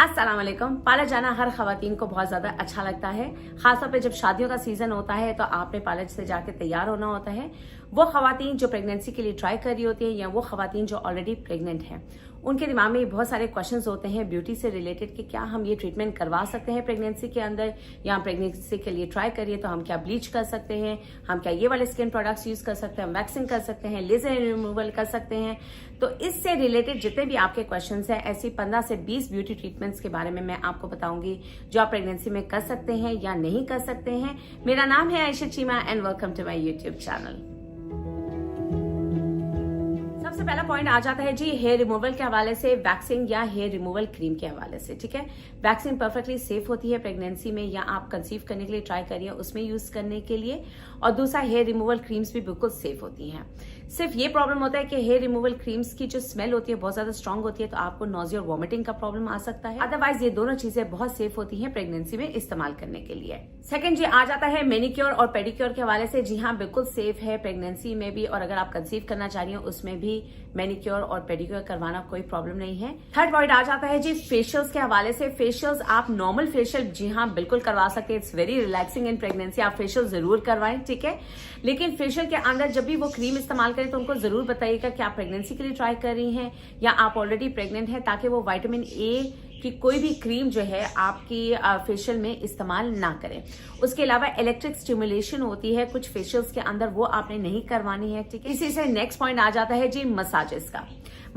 अस्सलाम वालेकुम। पार्लर जाना हर खवातीन को बहुत ज्यादा अच्छा लगता है, खासतौर पे जब शादियों का सीजन होता है तो आपने पार्लर से जाके तैयार होना होता है। वो खवातीन जो प्रेगनेंसी के लिए ट्राई कर रही होती है या वो खवातीन जो ऑलरेडी प्रेग्नेंट हैं, उनके दिमाग में बहुत सारे क्वेश्चंस होते हैं ब्यूटी से रिलेटेड कि क्या हम ये ट्रीटमेंट करवा सकते हैं प्रेगनेंसी के अंदर, या हम प्रेगनेंसी के लिए ट्राई करिए तो हम क्या ब्लीच कर सकते हैं, हम क्या ये वाले स्किन प्रोडक्ट्स यूज कर सकते हैं, हम वैक्सिंग कर सकते हैं, लेजर रिमूवल कर सकते हैं। तो इससे रिलेटेड जितने भी आपके क्वेश्चंस हैं, ऐसी 15 से 20 ब्यूटी ट्रीटमेंट्स के बारे में मैं आपको बताऊंगी जो आप प्रेगनेंसी में कर सकते हैं या नहीं कर सकते हैं। मेरा नाम है Ayesha Cheema and welcome to my YouTube channel. सबसे पहला पॉइंट आ जाता है जी हेयर रिमूवल के हवाले से, वैक्सिंग या हेयर रिमूवल क्रीम के हवाले से। ठीक है, वैक्सिंग परफेक्टली सेफ होती है प्रेगनेंसी में या आप कंसीव करने के लिए ट्राई करिए उसमें यूज करने के लिए, और दूसरा हेयर रिमूवल क्रीम्स भी बिल्कुल सेफ होती हैं। सिर्फ ये प्रॉब्लम होता है कि हेयर रिमूवल क्रीम्स की जो स्मेल होती है बहुत ज्यादा स्ट्रांग होती है, तो आपको नोजिया और वॉमिटिंग का प्रॉब्लम आ सकता है। अदरवाइज ये दोनों चीजें बहुत सेफ होती हैं प्रेगनेंसी में इस्तेमाल करने के लिए। सेकंड जी आ जाता है मैनिक्योर और पेडिक्योर के हवाले से। जी हाँ, बिल्कुल सेफ है प्रेगनेंसी में भी, और अगर आप कंसीव करना चाह रही हो उसमें भी मैनिक्योर और पेडिक्योर करवाना कोई प्रॉब्लम नहीं है। थर्ड पॉइंट आ जाता है जी फेशियल्स के हवाले से। फेशियल्स आप नॉर्मल फेशियल जी हाँ बिल्कुल करवा सकते हैं, it's very relaxing in pregnancy. आप फेशियल जरूर करवाएं, ठीक है, लेकिन फेशियल के अंदर जब भी वो क्रीम इस्तेमाल करें तो उनको जरूर बताइएगा कि आप प्रेगनेंसी के लिए ट्राई कर रही हैं या आप ऑलरेडी प्रेग्नेंट हैं, ताकि वो विटामिन ए कि कोई भी क्रीम जो है आपकी फेशियल में इस्तेमाल ना करें। उसके अलावा इलेक्ट्रिक स्टिमुलेशन होती है कुछ फेशियल्स के अंदर, वो आपने नहीं करवानी है, ठीक है। इसी से नेक्स्ट पॉइंट आ जाता है जी मसाजेस का।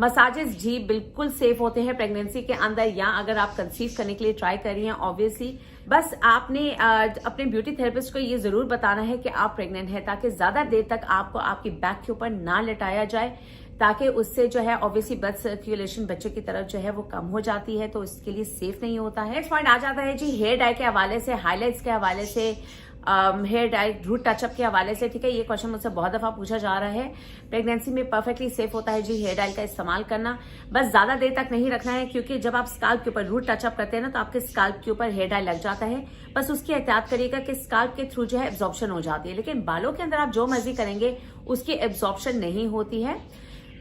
मसाजेस जी बिल्कुल सेफ होते हैं प्रेगनेंसी के अंदर, या अगर आप कंसीव करने के लिए ट्राई कर रही हैं ऑब्वियसली बस आपने अपने ब्यूटी थेरेपिस्ट को ये जरूर बताना है कि आप प्रेग्नेंट हैं, ताकि ज्यादा देर तक आपको आपकी बैक के ऊपर ना लेटाया जाए, ताकि उससे जो है ऑब्वियसली ब्लड सर्कुलेशन बच्चे की तरफ जो है वो कम हो जाती है, तो इसके लिए सेफ नहीं होता है। नेक्स्ट पॉइंट आ जाता है जी हेयर डाई के हवाले से, हाईलाइट्स के हवाले से, हेयर डाई रूट टचअप के हवाले से। ठीक है, ये क्वेश्चन मुझसे बहुत दफा पूछा जा रहा है। प्रेगनेंसी में परफेक्टली सेफ होता है जी हेयर डाई का इस्तेमाल करना, बस ज्यादा देर तक नहीं रखना है, क्योंकि जब आप स्काल्प के ऊपर रूट टचअप करते हैं ना तो आपके स्काल्प के ऊपर हेयर डाई लग जाता है। बस उसकी एहतियात करिएगा कि स्काल्प के थ्रू जो है एब्जॉर्प्शन हो जाती है, लेकिन बालों के अंदर आप जो मर्जी करेंगे उसकी एब्जॉर्प्शन नहीं होती है।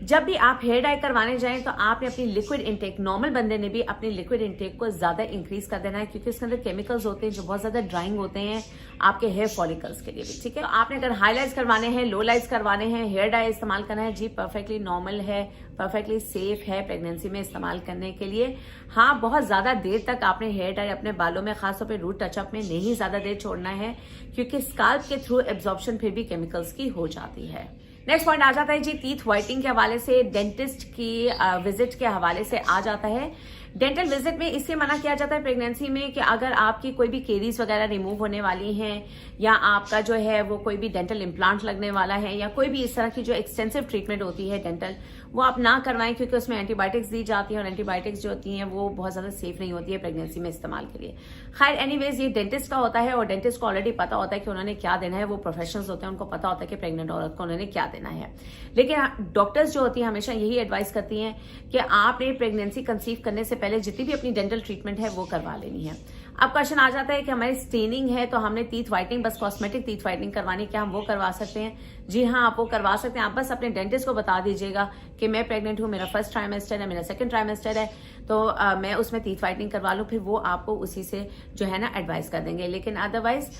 जब भी आप हेयर डाई करवाने जाएं तो आपने अपनी लिक्विड इंटेक, नॉर्मल बंदे ने भी अपनी लिक्विड इंटेक को ज्यादा इंक्रीज कर देना है, क्योंकि उसके अंदर केमिकल्स होते हैं जो बहुत ज्यादा ड्राइंग होते हैं आपके हेयर फॉलिकल्स के लिए भी। ठीक है, तो आपने अगर हाईलाइट्स करवाने हैं, लो लाइट्स करवाने हैं, हेयर डाई इस्तेमाल करना है जी परफेक्टली नॉर्मल है, परफेक्टली सेफ है प्रेगनेंसी में इस्तेमाल करने के लिए। हाँ, बहुत ज्यादा देर तक आपने हेयर डाई अपने बालों में, खासतौर पर रूट टचअप में नहीं ज्यादा देर छोड़ना है, क्योंकि स्काल्प के थ्रू एब्जॉर्प्शन फिर भी केमिकल्स की हो जाती है। नेक्स्ट पॉइंट आ जाता है जी टीथ व्हाइटनिंग के हवाले से, डेंटिस्ट की विजिट के हवाले से आ जाता है। डेंटल विजिट में इससे मना किया जाता है प्रेगनेंसी में कि अगर आपकी कोई भी केरीज वगैरह रिमूव होने वाली हैं, या आपका जो है वो कोई भी डेंटल इम्प्लांट लगने वाला है, या कोई भी इस तरह की जो एक्सटेंसिव ट्रीटमेंट होती है डेंटल, वो आप ना करवाएं, क्योंकि उसमें एंटीबायोटिक्स दी जाती हैं और एंटीबायोटिक्स जो होती हैं वो बहुत ज्यादा सेफ नहीं होती है प्रेगनेंसी में इस्तेमाल के लिए। खैर एनीवेज ये डेंटिस्ट का होता है, और डेंटिस्ट को ऑलरेडी पता होता है कि उन्होंने क्या देना है, वो प्रोफेशनल्स होते हैं, उनको पता होता है कि प्रेग्नेंट औरत को उन्होंने क्या देना है। लेकिन डॉक्टर्स जो होती है हमेशा यही एडवाइस करती हैं कि आपने प्रेगनेंसी कंसीव करने से पहले जितनी भी अपनी डेंटल ट्रीटमेंट है वो करवा लेनी है। अब क्वेश्चन आ जाता है कि हमारी स्टेनिंग है तो हमने टीथ व्हाइटनिंग, बस कॉस्मेटिक टीथ व्हाइटनिंग करवानी, क्या हम वो करवा सकते हैं? जी हाँ, आप वो करवा सकते हैं। आप बस अपने डेंटिस्ट को बता दीजिएगा कि मैं प्रेग्नेंट हूँ, मेरा फर्स्ट ट्राइमेस्टर है, मेरा सेकंड ट्राइमेस्टर है, तो मैं उसमें टीथ व्हाइटनिंग करवा लूँ, फिर वो आपको उसी से जो है ना एडवाइस कर देंगे। लेकिन otherwise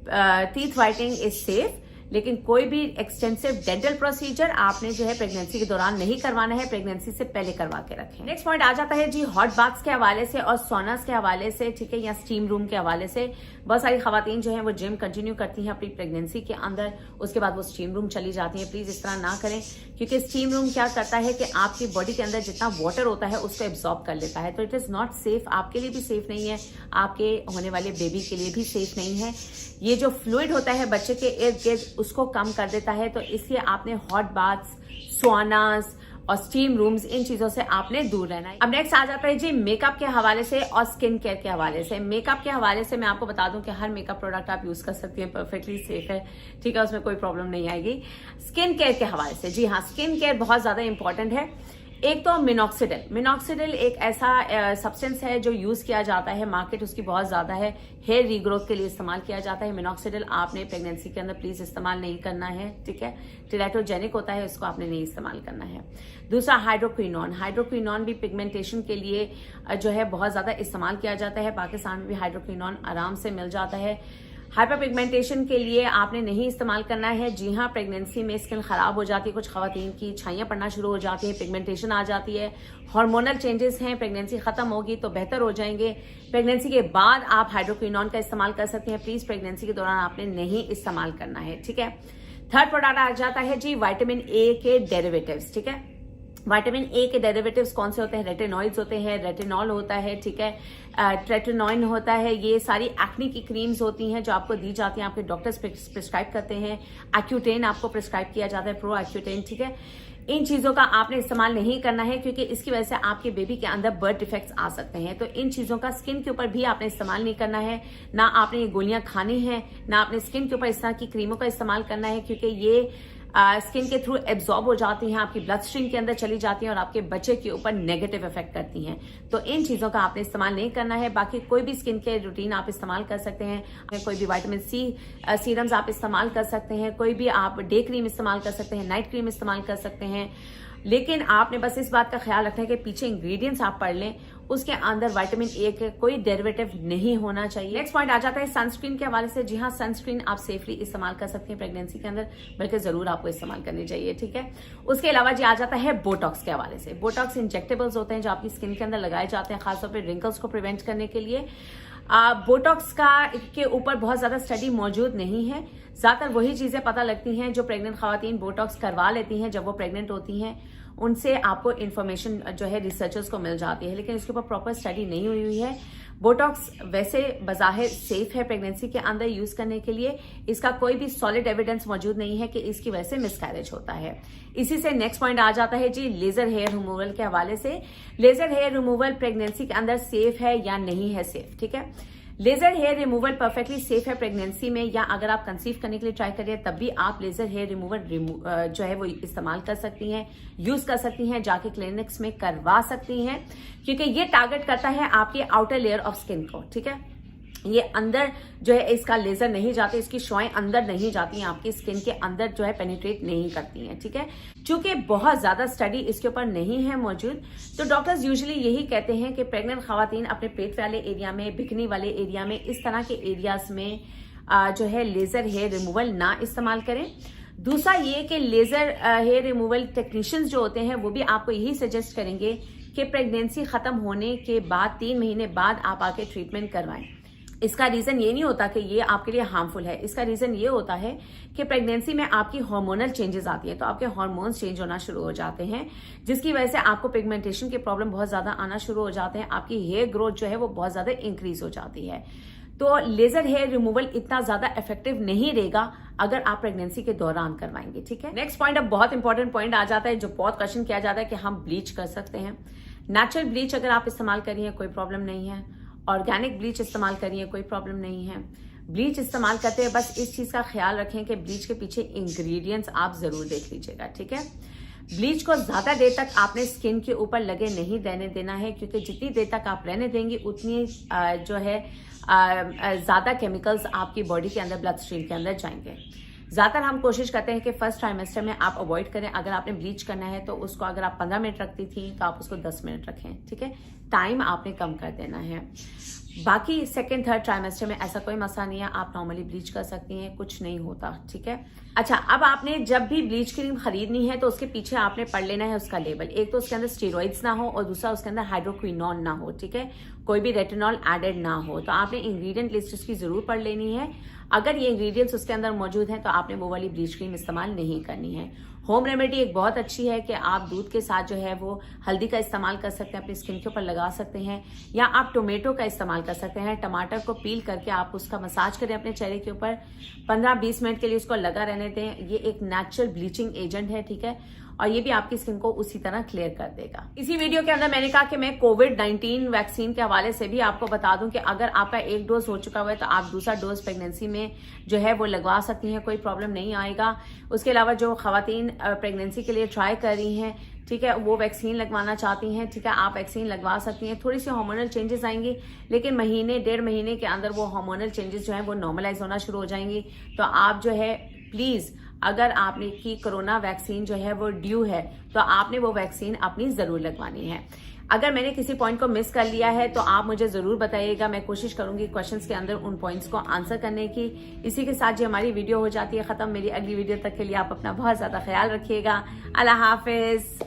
teeth whitening is safe, लेकिन कोई भी एक्सटेंसिव डेंटल प्रोसीजर आपने जो है प्रेगनेंसी के दौरान नहीं करवाना है, प्रेगनेंसी से पहले करवा के रखें। नेक्स्ट पॉइंट आ जाता है जी हॉट बाथ्स के हवाले से और सोनास के हवाले से, ठीक है, या स्टीम रूम के हवाले से। बहुत सारी खवातीन जो है वो जिम कंटिन्यू करती हैं अपनी प्रेगनेंसी के अंदर, उसके बाद वो स्टीम रूम चली जाती हैं। प्लीज इस तरह ना करें, क्योंकि स्टीम रूम क्या करता है कि आपकी बॉडी के अंदर जितना वाटर होता है उसको एब्जॉर्ब कर लेता है, तो इट इज नॉट सेफ, आपके लिए भी सेफ नहीं है, आपके होने वाले बेबी के लिए भी सेफ नहीं है। ये जो फ्लूइड होता है बच्चे के इर्द गिर्द उसको कम कर देता है, तो इसलिए आपने हॉट बाथ्स, सोनास और स्टीम रूम्स, इन चीजों से आपने दूर रहना है। अब नेक्स्ट आ जाता है जी मेकअप के हवाले से और स्किन केयर के हवाले से। मेकअप के हवाले से मैं आपको बता दूं कि हर मेकअप प्रोडक्ट आप यूज कर सकती हैं, परफेक्टली सेफ है, ठीक है, उसमें कोई प्रॉब्लम नहीं आएगी। स्किन केयर के हवाले से, जी हाँ, स्किन केयर बहुत ज्यादा इंपॉर्टेंट है। एक तो मिनॉक्सिडिल एक ऐसा सब्सटेंस है जो यूज किया जाता है, मार्केट उसकी बहुत ज्यादा है, हेयर रीग्रोथ के लिए इस्तेमाल किया जाता है। मिनॉक्सिडिल आपने प्रेगनेंसी के अंदर प्लीज इस्तेमाल नहीं करना है, ठीक है, टेराटोजेनिक होता है, उसको आपने नहीं इस्तेमाल करना है। दूसरा हाइड्रोक्विनोन भी पिगमेंटेशन के लिए जो है बहुत ज्यादा इस्तेमाल किया जाता है। पाकिस्तान में भी हाइड्रोक्विनोन आराम से मिल जाता है। हाइपर पिगमेंटेशन के लिए आपने नहीं इस्तेमाल करना है। जी हाँ, प्रेगनेंसी में स्किन खराब हो जाती है, कुछ खवातीन की छाइयां पड़ना शुरू हो जाती है, पिगमेंटेशन आ जाती है, हार्मोनल चेंजेस हैं, प्रेगनेंसी खत्म होगी तो बेहतर हो जाएंगे। प्रेगनेंसी के बाद आप हाइड्रोक्विनोन का इस्तेमाल कर सकते हैं, प्लीज प्रेगनेंसी के दौरान आपने नहीं इस्तेमाल करना है, ठीक है। थर्ड प्रोडक्ट आ जाता है जी विटामिन ए के डेरिवेटिव्स, ठीक है। विटामिन ए के डेरिवेटिव्स कौन से होते हैं? रेटिनॉइड्स होते हैं, रेटिनॉल होता है, ठीक है, ट्रेटिनोइन होता है। ये सारी एक्ने की क्रीम्स होती हैं जो आपको दी जाती हैं, आपके डॉक्टर्स प्रिस्क्राइब करते हैं। एक्यूटेन आपको प्रिस्क्राइब किया जाता है, प्रो एक्यूटेन, ठीक है। इन चीजों का आपने इस्तेमाल नहीं करना है क्योंकि इसकी वजह से आपके बेबी के अंदर बर्थ डिफेक्ट्स आ सकते हैं। तो इन चीजों का स्किन के ऊपर भी आपने इस्तेमाल नहीं करना है, ना आपने ये गोलियां खानी है, ना आपने स्किन के ऊपर इस तरह की क्रीमों का इस्तेमाल करना है क्योंकि ये स्किन के थ्रू एब्जॉर्ब हो जाती हैं, आपकी ब्लड स्ट्रीम के अंदर चली जाती हैं और आपके बच्चे के ऊपर नेगेटिव इफेक्ट करती हैं। तो इन चीजों का आपने इस्तेमाल नहीं करना है। बाकी कोई भी स्किन केयर रूटीन आप इस्तेमाल कर सकते हैं, कोई भी विटामिन सी सीरम्स आप इस्तेमाल कर सकते हैं, कोई भी आप डे क्रीम इस्तेमाल कर सकते हैं, नाइट क्रीम इस्तेमाल कर सकते हैं। लेकिन आपने बस इस बात का ख्याल रखना है कि पीछे इंग्रेडिएंट्स आप पढ़ लें, उसके अंदर विटामिन ए के कोई डेरिवेटिव नहीं होना चाहिए। नेक्स्ट पॉइंट आ जाता है सनस्क्रीन के हवाले से। जी हाँ, सनस्क्रीन आप सेफली इस्तेमाल कर सकते हैं प्रेगनेंसी के अंदर, बल्कि जरूर आपको इस्तेमाल करनी चाहिए, ठीक है। उसके अलावा जी आ जाता है बोटॉक्स के हवाले से। बोटॉक्स इंजेक्टेबल्स होते हैं जो आपकी स्किन के अंदर लगाए जाते हैं, खासतौर पर रिंकल्स को प्रिवेंट करने के लिए। बोटॉक्स का के ऊपर बहुत ज्यादा स्टडी मौजूद नहीं है। ज्यादातर वही चीजें पता लगती हैं जो प्रेग्नेंट खवातीन बोटॉक्स करवा लेती हैं जब वो प्रेग्नेंट होती हैं, उनसे आपको इन्फॉर्मेशन जो है रिसर्चर्स को मिल जाती है, लेकिन इसके ऊपर प्रॉपर स्टडी नहीं हुई है। बोटॉक्स वैसे बज़ाहिर सेफ है प्रेगनेंसी के अंदर यूज करने के लिए, इसका कोई भी सॉलिड एविडेंस मौजूद नहीं है कि इसकी वजह से मिसकैरेज होता है। इसी से नेक्स्ट पॉइंट आ जाता है जी लेजर हेयर रिमूवल के हवाले से। लेजर हेयर रिमूवल प्रेगनेंसी के अंदर सेफ है या नहीं है सेफ, ठीक है। Laser hair removal perfectly safe है प्रेगनेंसी में, या अगर आप कंसीव करने के लिए ट्राई कर रहे हैं तब भी आप लेजर हेयर रिमूवल जो है वो इस्तेमाल कर सकती हैं, यूज कर सकती हैं, जाके क्लिनिक्स में करवा सकती हैं, क्योंकि ये टारगेट करता है आपके आउटर लेयर ऑफ स्किन को, ठीक है। ये अंदर जो है इसका लेजर नहीं जाते, इसकी शुआएं अंदर नहीं जाती हैं, आपकी स्किन के अंदर जो है पेनिट्रेट नहीं करती हैं, ठीक है। चूंकि बहुत ज्यादा स्टडी इसके ऊपर नहीं है मौजूद, तो डॉक्टर्स यूजुअली यही कहते हैं कि प्रेग्नेंट खवातीन अपने पेट वाले एरिया में, बिकनी वाले एरिया में, इस तरह के एरियाज में जो है लेजर हेयर रिमूवल ना इस्तेमाल करें। दूसरा ये कि लेजर हेयर रिमूवल टेक्नीशियंस जो होते हैं वो भी आपको यही सजेस्ट करेंगे कि प्रेगनेंसी खत्म होने के बाद 3 महीने बाद आप आके ट्रीटमेंट करवाएं। इसका रीजन ये नहीं होता कि ये आपके लिए हार्मफुल है, इसका रीजन ये होता है कि प्रेगनेंसी में आपकी हार्मोनल चेंजेस आती है, तो आपके हार्मोन्स चेंज होना शुरू हो जाते हैं, जिसकी वजह से आपको पिगमेंटेशन के प्रॉब्लम बहुत ज्यादा आना शुरू हो जाते हैं, आपकी हेयर ग्रोथ जो है वो बहुत ज्यादा इंक्रीज हो जाती है। तो लेजर हेयर रिमूवल इतना ज्यादा इफेक्टिव नहीं रहेगा अगर आप प्रेगनेंसी के दौरान करवाएंगे, ठीक है। नेक्स्ट पॉइंट, अब बहुत इंपॉर्टेंट पॉइंट आ जाता है जो बहुत क्वेश्चन किया जाता है कि हम ब्लीच कर सकते हैं। नेचुरल ब्लीच अगर आप इस्तेमाल करिए कोई प्रॉब्लम नहीं है, ऑर्गेनिक ब्लीच इस्तेमाल करिए कोई प्रॉब्लम नहीं है। ब्लीच इस्तेमाल करते हैं बस इस चीज का ख्याल रखें कि ब्लीच के पीछे इंग्रेडिएंट्स आप जरूर देख लीजिएगा, ठीक है। ब्लीच को ज्यादा देर तक आपने स्किन के ऊपर लगे नहीं रहने देना है, क्योंकि जितनी देर तक आप रहने देंगे उतनी जो है ज्यादा केमिकल्स आपकी बॉडी के अंदर, ब्लड स्ट्रीम के अंदर जाएंगे। ज्यादातर हम कोशिश करते हैं कि फर्स्ट ट्राइमेस्टर में आप अवॉइड करें। अगर आपने ब्लीच करना है तो उसको अगर आप 15 मिनट रखती थी तो आप उसको 10 मिनट रखें, ठीक है। टाइम आपने कम कर देना है। बाकी सेकेंड थर्ड ट्राइमेस्टर में ऐसा कोई मसला नहीं है, आप नॉर्मली ब्लीच कर सकती हैं, कुछ नहीं होता, ठीक है। अच्छा, अब आपने जब भी ब्लीच क्रीम खरीदनी है तो उसके पीछे आपने पढ़ लेना है उसका लेबल। एक तो उसके अंदर स्टेरॉइड्स ना हो और दूसरा उसके अंदर हाइड्रोक्विनोन ना हो, ठीक है, कोई भी रेटिनॉल एडेड ना हो। तो आपने इंग्रेडिएंट लिस्ट उसकी जरूर पढ़ लेनी है। अगर ये इंग्रेडिएंट्स उसके अंदर मौजूद हैं तो आपने वो वाली ब्लीच क्रीम इस्तेमाल नहीं करनी है। होम रेमेडी एक बहुत अच्छी है कि आप दूध के साथ जो है वो हल्दी का इस्तेमाल कर सकते हैं, अपनी स्किन के ऊपर लगा सकते हैं, या आप टोमेटो का इस्तेमाल कर सकते हैं। टमाटर को पील करके आप उसका मसाज करें अपने चेहरे के ऊपर, 15-20 मिनट के लिए उसको लगा रहने दें। ये एक नेचुरल ब्लीचिंग एजेंट है, ठीक है, और ये भी आपकी स्किन को उसी तरह क्लियर कर देगा। इसी वीडियो के अंदर मैंने कहा कि मैं कोविड-19 वैक्सीन के हवाले से भी आपको बता दूं कि अगर आपका 1 डोज हो चुका हुआ है तो आप दूसरा डोज प्रेगनेंसी में जो है वो लगवा सकती हैं, कोई प्रॉब्लम नहीं आएगा। उसके अलावा जो खवातीन प्रेगनेंसी के लिए ट्राई कर रही हैं, ठीक है, वो वैक्सीन लगवाना चाहती हैं, ठीक है, आप वैक्सीन लगवा सकती हैं। थोड़ी सी हार्मोनल चेंजेस आएंगी, लेकिन महीने 1.5 महीने के अंदर वो हार्मोनल चेंजेस जो है वो नॉर्मलाइज होना शुरू हो जाएंगी। तो आप जो है प्लीज, अगर आपने की कोरोना वैक्सीन जो है वो ड्यू है, तो आपने वो वैक्सीन अपनी जरूर लगवानी है। अगर मैंने किसी पॉइंट को मिस कर लिया है तो आप मुझे जरूर बताइएगा, मैं कोशिश करूंगी क्वेश्चंस के अंदर उन पॉइंट्स को आंसर करने की। इसी के साथ जो हमारी वीडियो हो जाती है खत्म। मेरी अगली वीडियो तक के लिए आप अपना बहुत ज्यादा ख्याल रखिएगा। अल्लाह हाफिज।